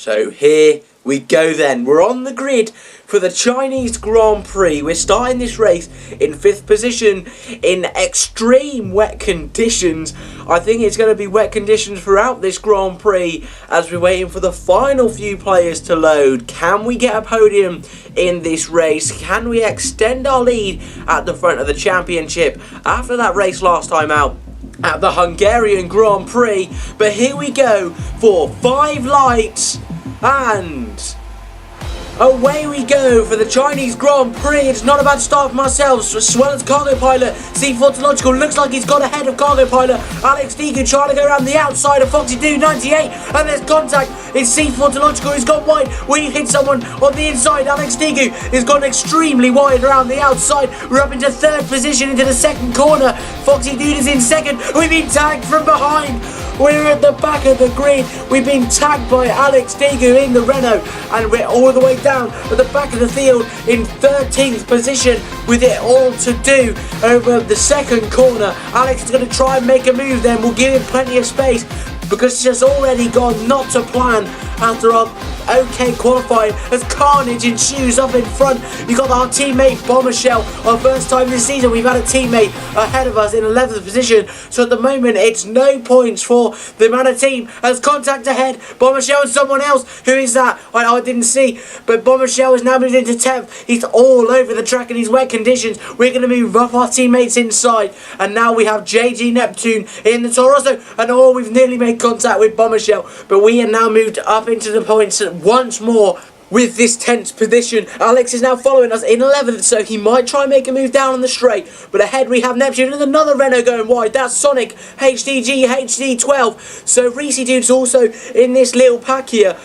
So here we go then. We're on the grid for the Chinese Grand Prix. We're starting this race in 5th position in extreme wet conditions. I think it's going to be wet conditions throughout this Grand Prix as we're waiting for the final few players to load. Can we get a podium in this race? Can we extend our lead at the front of the championship after that race last time out at the Hungarian Grand Prix? But here we go for 5 lights and away we go for the Chinese Grand Prix. It's not a bad start for ourselves, as well as Cargo Pilot. C4 looks like he's got ahead of Cargo Pilot. Alex Deagon trying to go around the outside of Foxydude98, and there's contact. It's C4 who's gone wide. We hit someone on the inside. Alex Deagon has gone extremely wide around the outside. We're up into 3rd position into the 2nd corner. Foxydude is in 2nd. We've been tagged from behind. We're at the back of the grid. We've been tagged by Alex Deagon in the Renault, and we're all the way down at the back of the field in 13th position with it all to do over the 2nd corner. Alex is going to try and make a move then. We'll give him plenty of space because it's just already gone not to plan after our okay qualifying as carnage ensues up in front. You got our teammate Bombshell. Our first time this season we've had a teammate ahead of us in 11th position, so at the moment it's no points for the Mana team as contact ahead. Bombshell and someone else. Who is that? I didn't see, but Bombshell has now moved into 10th. He's all over the track in these wet conditions. We're going to move up our teammates inside, and now we have JG Neptune in the Torosso, and we've nearly made contact with Bombshell, but we are now moved up into the points once more with this 10th position. Alex is now following us in 11th, so he might try and make a move down on the straight, but ahead we have Neptune and another Renault going wide. That's Sonic HDG HD12. So Reese Dude's also in this little pack here.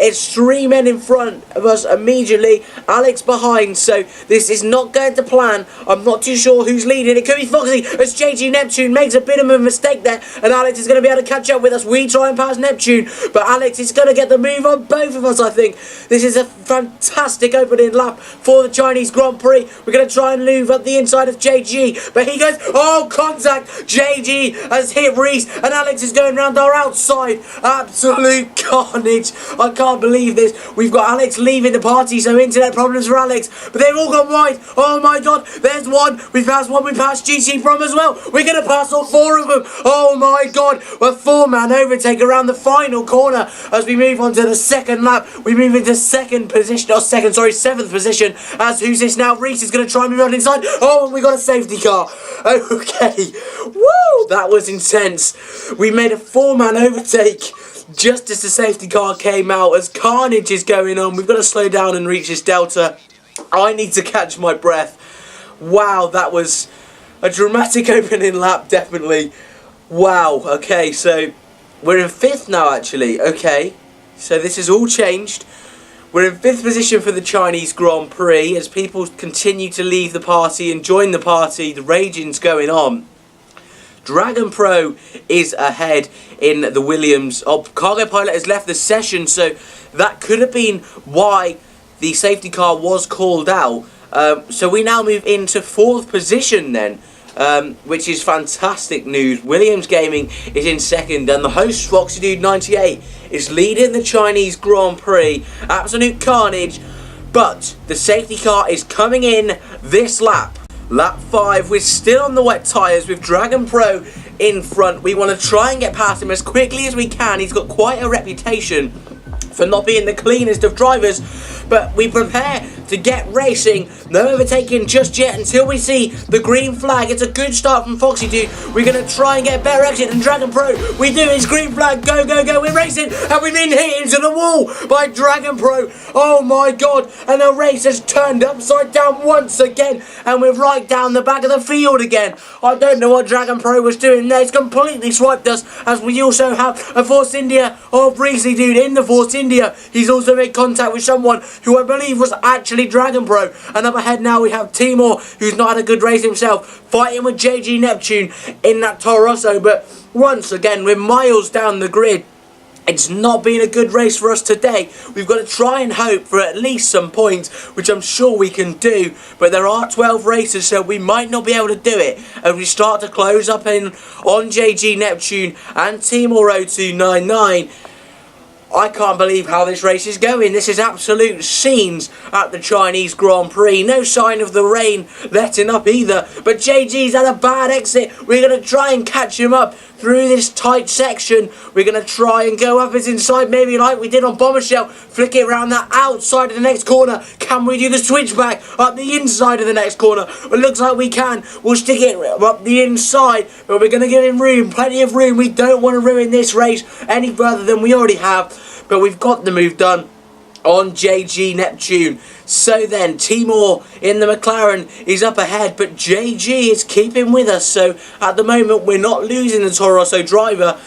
It's 3 men in front of us immediately, Alex behind, so this is not going to plan. I'm not too sure who's leading. It could be Foxy as JG Neptune makes a bit of a mistake there, and Alex is going to be able to catch up with us. We try and pass Neptune, but Alex is going to get the move on both of us, I think. This is a fantastic opening lap for the Chinese Grand Prix. We're going to try and move up the inside of JG, but he goes, contact! JG has hit Reese, and Alex is going round our outside. Absolute carnage. I can't believe this. We've got Alex leaving the party, so internet problems for Alex. But they've all gone wide. Oh my god, there's one. We passed one. We passed GC from as well. We're going to pass all 4 of them. Oh my god. A 4-man overtake around the final corner as we move on to the 2nd lap. We move into 2nd position, 7th position. As who's this now? Reese is going to try and move on inside. Oh, and we got a safety car. Okay. Woo! That was intense. We made a 4-man overtake just as the safety car came out, as carnage is going on. We've got to slow down and reach this delta. I need to catch my breath. Wow, that was a dramatic opening lap, definitely. Wow, okay, so we're in 5th now, actually. Okay, so this has all changed. We're in 5th position for the Chinese Grand Prix as people continue to leave the party and join the party. The raging's going on. Dragon Pro is ahead in the Williams. Cargo Pilot has left the session, so that could have been why the safety car was called out. So we now move into 4th position then, which is fantastic news. Williams Gaming is in 2nd, and the host Foxydude98 is leading the Chinese Grand Prix. Absolute carnage, but the safety car is coming in this lap. Lap 5, we're still on the wet tyres with Dragon Pro in front. We want to try and get past him as quickly as we can. He's got quite a reputation for not being the cleanest of drivers, but we prepare to get racing. No overtaking just yet until we see the green flag. It's a good start from Foxy Dude. We're going to try and get a better exit than Dragon Pro. We do. It's green flag. Go, go, go. We're racing, and we've been hit into the wall by Dragon Pro. Oh my god. And the race has turned upside down once again, and we're right down the back of the field again. I don't know what Dragon Pro was doing there. It's completely swiped us, as we also have a Force India of Reese Dude in the Force India. He's also made contact with someone who I believe was actually Dragon Pro. And up ahead now we have Timor, who's not had a good race himself, fighting with JG Neptune in that Torosso. But once again, we're miles down the grid. It's not been a good race for us today. We've got to try and hope for at least some points, which I'm sure we can do. But there are 12 races, so we might not be able to do it. And we start to close up in on JG Neptune and Timor0299. I can't believe how this race is going. This is absolute scenes at the Chinese Grand Prix. No sign of the rain letting up either. But JG's had a bad exit. We're going to try and catch him up through this tight section. We're going to try and go up his inside, maybe like we did on Bombshell. Flick it around the outside of the next corner. Can we do the switchback up the inside of the next corner? It looks like we can. We'll stick it up the inside, but we're going to give him room, plenty of room. We don't want to ruin this race any further than we already have. But we've got the move done on JG Neptune. So then, Timur in the McLaren is up ahead, but JG is keeping with us. So at the moment, we're not losing the Toro Rosso driver,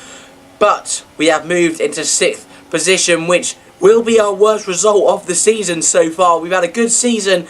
but we have moved into 6th position, which will be our worst result of the season so far. We've had a good season,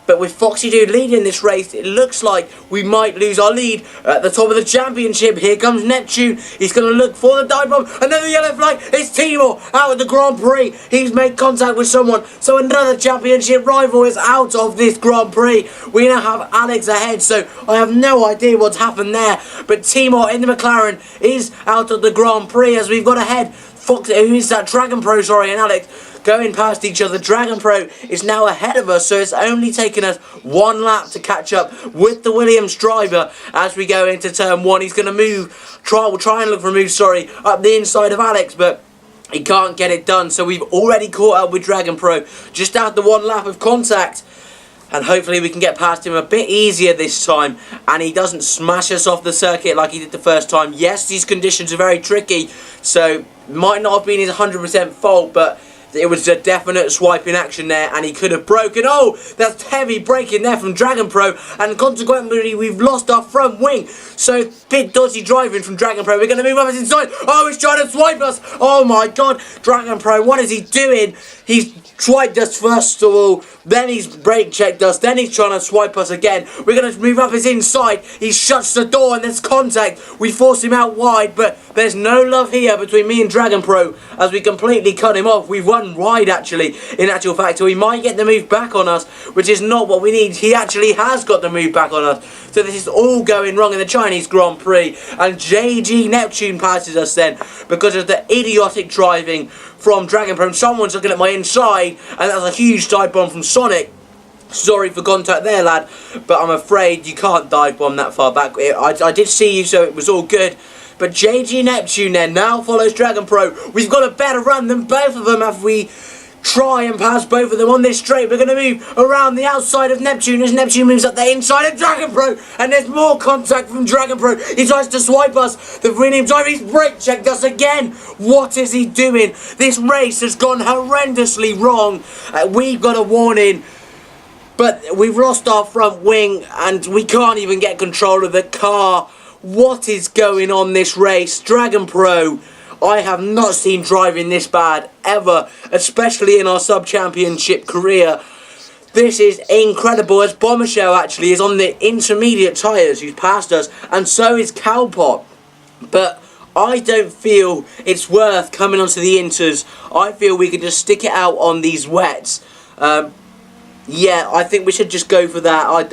but with Foxy Dude leading this race, it looks like we might lose our lead at the top of the championship. Here comes Neptune. He's going to look for the dive bomb. Another yellow flag. It's Timur out of the Grand Prix. He's made contact with someone. So another championship rival is out of this Grand Prix. We now have Alex ahead. So I have no idea what's happened there. But Timur in the McLaren is out of the Grand Prix as we've got ahead. Fox, who is that? Dragon Pro, sorry, and Alex going past each other. Dragon Pro is now ahead of us, so it's only taken us 1 lap to catch up with the Williams driver as we go into turn 1. He's going to we'll try and look for a move, up the inside of Alex, but he can't get it done. So we've already caught up with Dragon Pro, just after 1 lap of contact. And hopefully we can get past him a bit easier this time, and he doesn't smash us off the circuit like he did the first time. Yes, these conditions are very tricky, so might not have been his 100% fault, but it was a definite swiping action there, and he could have broken. Oh, that's heavy braking there from Dragon Pro, and consequently we've lost our front wing. So bit dodgy driving from Dragon Pro. We're going to move up his inside. Oh, he's trying to swipe us. Oh my God, Dragon Pro, what is he doing? He's swiped us first of all, then he's brake checked us, then he's trying to swipe us again. We're going to move up his inside. He shuts the door and there's contact. We force him out wide, but there's no love here between me and Dragon Pro as we completely cut him off. We've won wide actually, in actual fact, so he might get the move back on us, which is not what we need. He actually has got the move back on us. So this is all going wrong in the Chinese Grand Prix, and JG Neptune passes us then because of the idiotic driving from Dragon Pro. Someone's looking at my inside, and that's a huge dive bomb from Sonic. Sorry for contact there, lad, but I'm afraid you can't dive bomb that far back. I did see you, so it was all good. But JG Neptune then now follows Dragon Pro. We've got a better run than both of them if we try and pass both of them on this straight. We're going to move around the outside of Neptune as Neptune moves up the inside of Dragon Pro, and there's more contact from Dragon Pro. He tries to swipe us. The winning driver, he's brake checked us again. What is he doing? This race has gone horrendously wrong. We've got a warning, but we've lost our front wing and we can't even get control of the car. What is going on this race? Dragon Pro, I have not seen driving this bad ever, especially in our sub-championship career. This is incredible, as Bombshell actually is on the intermediate tyres, who's passed us, and so is Cowpot. But I don't feel it's worth coming onto the inters. I feel we can just stick it out on these wets. Yeah, I think we should just go for that.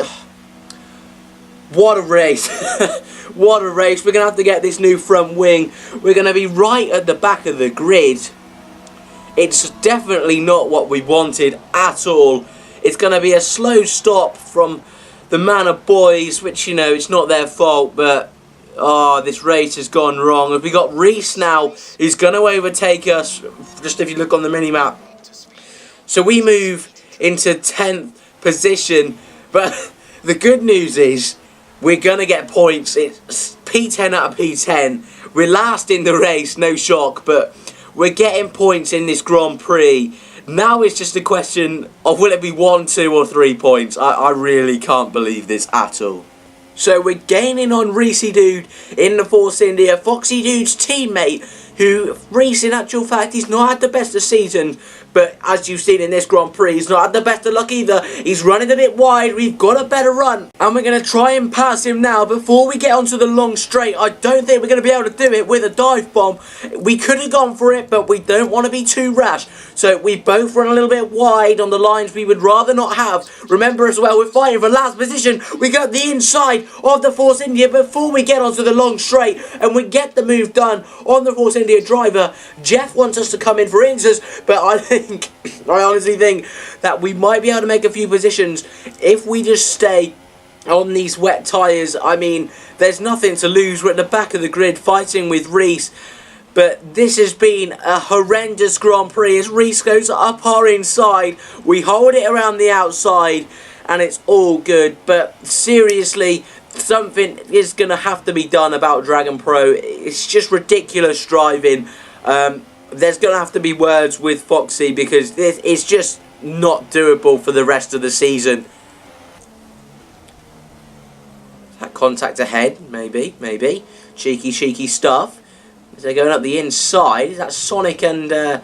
What a race. What a race. We're going to have to get this new front wing. We're going to be right at the back of the grid. It's definitely not what we wanted at all. It's going to be a slow stop from the Manor Boys, which, you know, it's not their fault, but this race has gone wrong. If we got Reese now, who's going to overtake us, just if you look on the mini-map. So we move into 10th position, but the good news is we're going to get points. It's P10 out of P10. We're last in the race, no shock, but we're getting points in this Grand Prix. Now it's just a question of will it be 1, 2 or 3 points. I really can't believe this at all. So we're gaining on Reese Dude in the Force India. Foxy Dude's teammate, who Reese in actual fact he's not had the best of seasons, But as you've seen in this Grand Prix, he's not had the best of luck either. He's running a bit wide. We've got a better run. And we're going to try and pass him now before we get onto the long straight. I don't think we're going to be able to do it with a dive bomb. We could have gone for it, but we don't want to be too rash. So we both run a little bit wide on the lines we would rather not have. Remember as well, we're fighting for last position. We got the inside of the Force India before we get onto the long straight. And we get the move done on the Force India driver. Jeff wants us to come in for Inzers, but I honestly think that we might be able to make a few positions if we just stay on these wet tyres. I mean, there's nothing to lose. We're at the back of the grid fighting with Reese. But this has been a horrendous Grand Prix as Reese goes up our inside. We hold it around the outside and it's all good. But seriously, something is going to have to be done about Dragon Pro. It's just ridiculous driving. There's going to have to be words with Foxy because this is just not doable for the rest of the season. That contact ahead, maybe. Cheeky stuff. As they're going up the inside, is that Sonic and a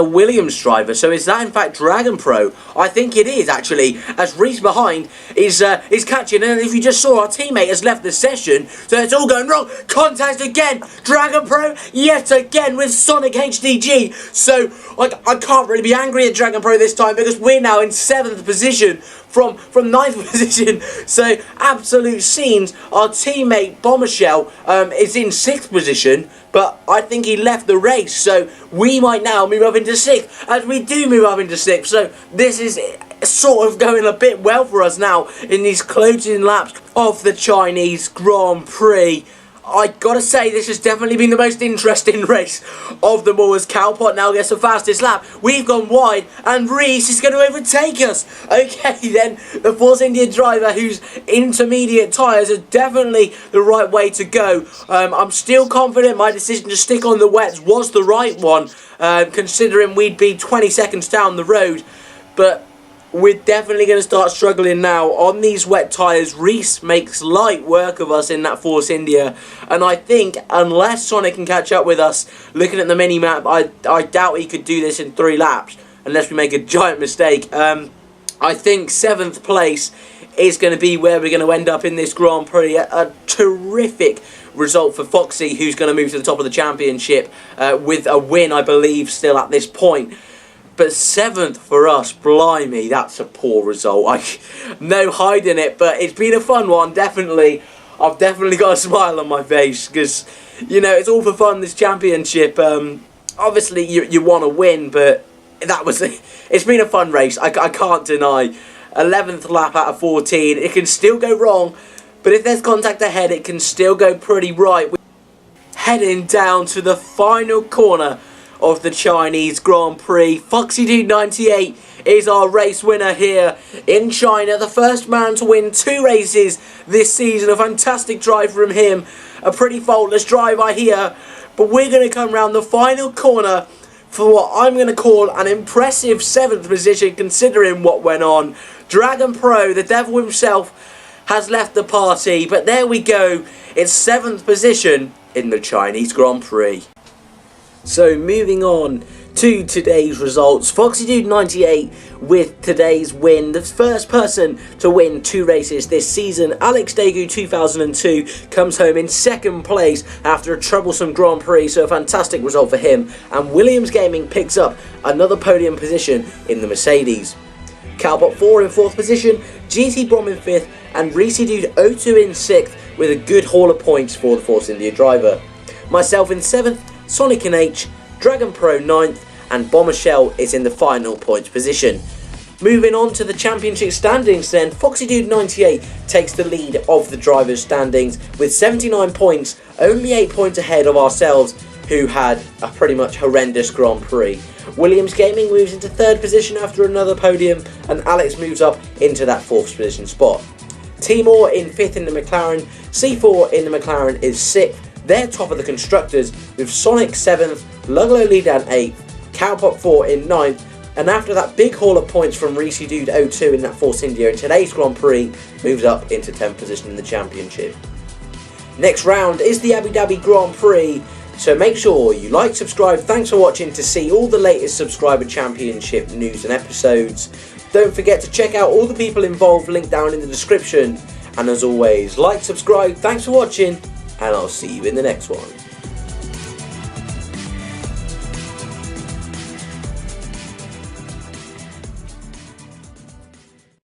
Williams driver? So is that in fact Dragon Pro? I think it is actually, as Reese behind is catching. And if you just saw, our teammate has left the session, so it's all going wrong. Contact again, Dragon Pro yet again with Sonic HDG. So I can't really be angry at Dragon Pro this time because we're now in 7th position from 9th position. So absolute scenes. Our teammate Bombshell is in 6th position, but I think he left the race, so we might now move up into 6th, as we do move up into 6th. So this is sort of going a bit well for us now in these closing laps of the Chinese Grand Prix. I gotta say, this has definitely been the most interesting race of them all, as Cowpot now gets the fastest lap. We've gone wide and Reese is going to overtake us. Okay then, the Force India driver whose intermediate tyres are definitely the right way to go. I'm still confident my decision to stick on the wets was the right one, considering we'd be 20 seconds down the road. But we're definitely going to start struggling now on these wet tyres. Reese makes light work of us in that Force India, and I think unless Sonic can catch up with us, looking at the mini-map, I doubt he could do this in 3 laps unless we make a giant mistake. I think 7th place is going to be where we're going to end up in this Grand Prix. A terrific result for Foxy, who's going to move to the top of the championship with a win, I believe, still at this point. But 7th for us, blimey, that's a poor result. No hiding it, but it's been a fun one, definitely. I've definitely got a smile on my face because, you know, it's all for fun, this championship. Obviously, you want to win, but it's been a fun race. I can't deny. 11th lap out of 14. It can still go wrong, but if there's contact ahead, it can still go pretty right. We're heading down to the final corner of the Chinese Grand Prix. Foxydude98 is our race winner here in China. The first man to win 2 races this season. A fantastic drive from him. A pretty faultless drive, I hear. But we're going to come round the final corner for what I'm going to call an impressive 7th position, considering what went on. Dragon Pro, the devil himself, has left the party. But there we go. It's 7th position in the Chinese Grand Prix. So moving on to today's results, Foxydude98 with today's win, the first person to win 2 races this season. Alex Daegu 2002 comes home in 2nd place after a troublesome Grand Prix, so a fantastic result for him. And Williams Gaming picks up another podium position in the Mercedes. Cowbot 4 in 4th position, GT Brom in 5th, and Reesedude02 in 6th with a good haul of points for the Force India driver. Myself in 7th, Sonic in H, Dragon Pro 9th, and Bombshell is in the final points position. Moving on to the championship standings then, Foxydude98 takes the lead of the drivers' standings with 79 points, only 8 points ahead of ourselves, who had a pretty much horrendous Grand Prix. Williams Gaming moves into 3rd position after another podium, and Alex moves up into that 4th position spot. Timor in 5th in the McLaren, C4 in the McLaren is 6th. They're top of the constructors with Sonic 7th, Luglo lead down 8th, Cowpot 4 in 9th, and after that big haul of points from Reesedude02 in that Force India in today's Grand Prix, moves up into 10th position in the championship. Next round is the Abu Dhabi Grand Prix. So make sure you like, subscribe. Thanks for watching to see all the latest subscriber championship news and episodes. Don't forget to check out all the people involved, linked down in the description. And as always, like, subscribe, thanks for watching, and I'll see you in the next one.